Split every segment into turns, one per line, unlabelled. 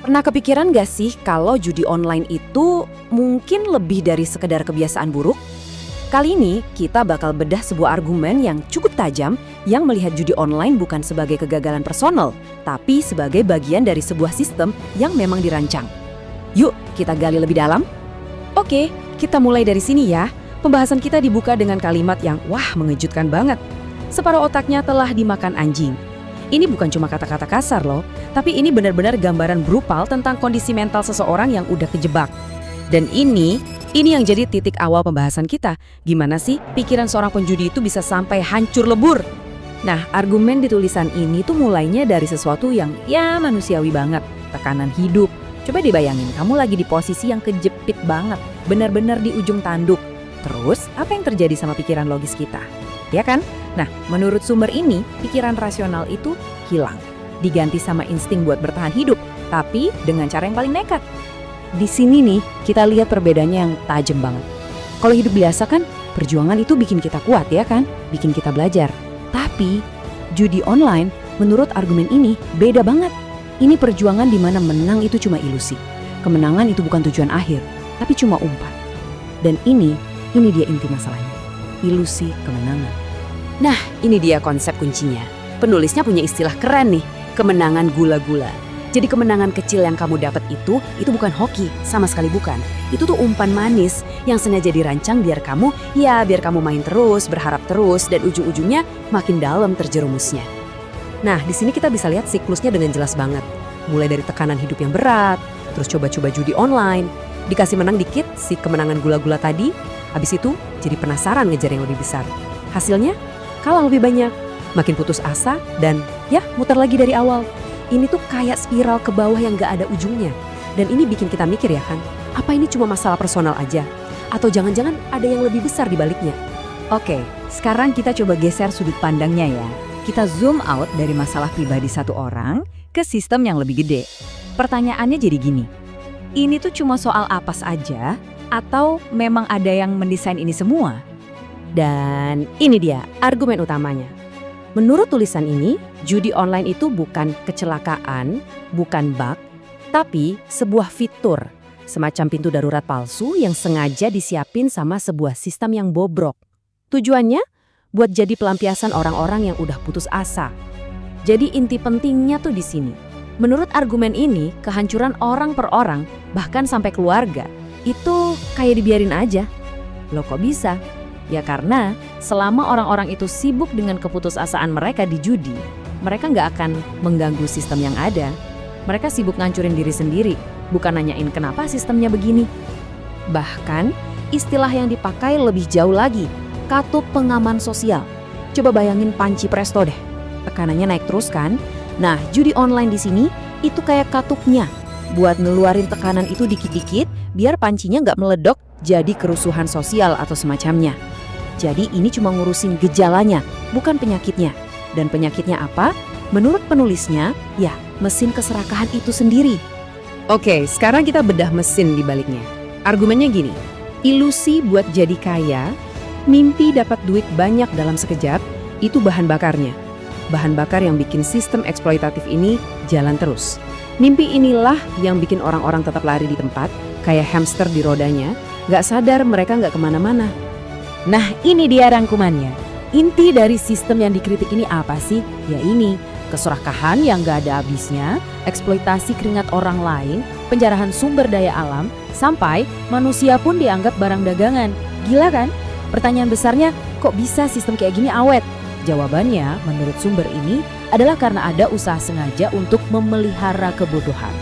Pernah kepikiran gak sih kalau judi online itu mungkin lebih dari sekedar kebiasaan buruk? Kali ini kita bakal bedah sebuah argumen yang cukup tajam yang melihat judi online bukan sebagai kegagalan personal, tapi sebagai bagian dari sebuah sistem yang memang dirancang. Yuk kita gali lebih dalam. Oke, kita mulai dari sini ya. Pembahasan kita dibuka dengan kalimat yang mengejutkan banget. Separuh otaknya telah dimakan anjing. Ini bukan cuma kata-kata kasar loh, tapi ini benar-benar gambaran brutal tentang kondisi mental seseorang yang udah kejebak. Dan ini yang jadi titik awal pembahasan kita. Gimana sih pikiran seorang penjudi itu bisa sampai hancur lebur? Nah, argumen di tulisan ini tuh mulainya dari sesuatu yang manusiawi banget. Tekanan hidup. Coba dibayangin, kamu lagi di posisi yang kejepit banget. Benar-benar di ujung tanduk. Terus, apa yang terjadi sama pikiran logis kita? Ya kan? Nah, menurut sumber ini, pikiran rasional itu hilang. Diganti sama insting buat bertahan hidup, tapi dengan cara yang paling nekat. Di sini nih, kita lihat perbedaannya yang tajam banget. Kalau hidup biasa kan, perjuangan itu bikin kita kuat ya kan? Bikin kita belajar. Tapi, judi online, menurut argumen ini, beda banget. Ini perjuangan di mana menang itu cuma ilusi. Kemenangan itu bukan tujuan akhir, tapi cuma umpan. Dan ini dia inti masalahnya. Ilusi kemenangan. Nah, ini dia konsep kuncinya. Penulisnya punya istilah keren nih, kemenangan gula-gula. Jadi kemenangan kecil yang kamu dapat itu bukan hoki, sama sekali bukan. Itu tuh umpan manis yang sengaja dirancang biar kamu main terus, berharap terus, dan ujung-ujungnya makin dalam terjerumusnya. Nah, di sini kita bisa lihat siklusnya dengan jelas banget. Mulai dari tekanan hidup yang berat, terus coba-coba judi online, dikasih menang dikit, si kemenangan gula-gula tadi, habis itu jadi penasaran ngejar yang lebih besar. Hasilnya, kalah lebih banyak, makin putus asa, dan muter lagi dari awal. Ini tuh kayak spiral ke bawah yang gak ada ujungnya. Dan ini bikin kita mikir ya kan, apa ini cuma masalah personal aja? Atau jangan-jangan ada yang lebih besar di baliknya? Oke, sekarang kita coba geser sudut pandangnya ya. Kita zoom out dari masalah pribadi satu orang ke sistem yang lebih gede. Pertanyaannya jadi gini, ini tuh cuma soal apes aja? Atau memang ada yang mendesain ini semua? Dan ini dia argumen utamanya. Menurut tulisan ini, judi online itu bukan kecelakaan, bukan bug, tapi sebuah fitur, semacam pintu darurat palsu yang sengaja disiapin sama sebuah sistem yang bobrok. Tujuannya buat jadi pelampiasan orang-orang yang udah putus asa. Jadi inti pentingnya tuh di sini. Menurut argumen ini, kehancuran orang per orang, bahkan sampai keluarga, itu kayak dibiarin aja. Loh kok bisa? Ya karena selama orang-orang itu sibuk dengan keputusasaan mereka di judi, mereka nggak akan mengganggu sistem yang ada. Mereka sibuk ngancurin diri sendiri, bukan nanyain kenapa sistemnya begini. Bahkan istilah yang dipakai lebih jauh lagi, katup pengaman sosial. Coba bayangin panci presto deh, tekanannya naik terus kan? Nah, judi online di sini itu kayak katupnya, buat ngeluarin tekanan itu dikit-dikit, biar pancinya nggak meledok jadi kerusuhan sosial atau semacamnya. Jadi ini cuma ngurusin gejalanya, bukan penyakitnya. Dan penyakitnya apa? Menurut penulisnya, mesin keserakahan itu sendiri. Oke, sekarang kita bedah mesin di baliknya. Argumennya gini, ilusi buat jadi kaya, mimpi dapat duit banyak dalam sekejap, itu bahan bakarnya. Bahan bakar yang bikin sistem eksploitatif ini jalan terus. Mimpi inilah yang bikin orang-orang tetap lari di tempat, kayak hamster di rodanya, gak sadar mereka gak kemana-mana. Nah, ini dia rangkumannya. Inti dari sistem yang dikritik ini apa sih? Ya ini, keserakahan yang gak ada habisnya, eksploitasi keringat orang lain, penjarahan sumber daya alam, sampai manusia pun dianggap barang dagangan. Gila kan? Pertanyaan besarnya, kok bisa sistem kayak gini awet? Jawabannya, menurut sumber ini, adalah karena ada usaha sengaja untuk memelihara kebodohan.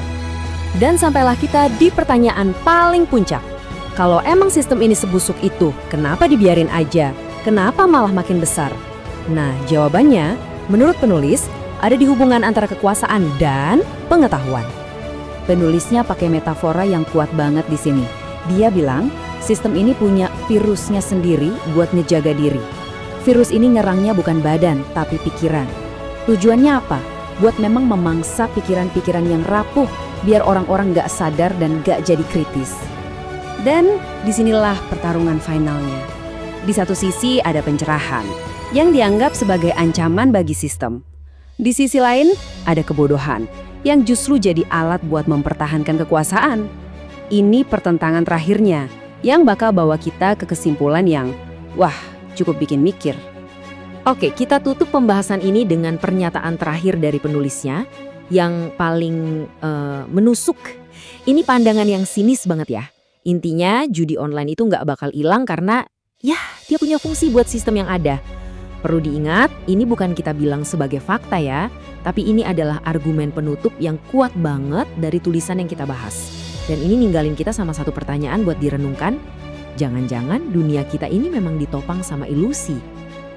Dan sampailah kita di pertanyaan paling puncak. Kalau emang sistem ini sebusuk itu, kenapa dibiarin aja? Kenapa malah makin besar? Nah, jawabannya, menurut penulis, ada di hubungan antara kekuasaan dan pengetahuan. Penulisnya pakai metafora yang kuat banget di sini. Dia bilang, sistem ini punya virusnya sendiri buat ngejaga diri. Virus ini nyerangnya bukan badan, tapi pikiran. Tujuannya apa? Buat memang memangsa pikiran-pikiran yang rapuh, biar orang-orang gak sadar dan gak jadi kritis. Dan disinilah pertarungan finalnya. Di satu sisi ada pencerahan, yang dianggap sebagai ancaman bagi sistem. Di sisi lain ada kebodohan, yang justru jadi alat buat mempertahankan kekuasaan. Ini pertentangan terakhirnya yang bakal bawa kita ke kesimpulan yang, wah, cukup bikin mikir.
Oke, kita tutup pembahasan ini dengan pernyataan terakhir dari penulisnya yang paling menusuk. Ini pandangan yang sinis banget ya. Intinya judi online itu nggak bakal hilang karena ya dia punya fungsi buat sistem yang ada. Perlu diingat, ini bukan kita bilang sebagai fakta ya, tapi ini adalah argumen penutup yang kuat banget dari tulisan yang kita bahas. Dan ini ninggalin kita sama satu pertanyaan buat direnungkan. Jangan-jangan dunia kita ini memang ditopang sama ilusi.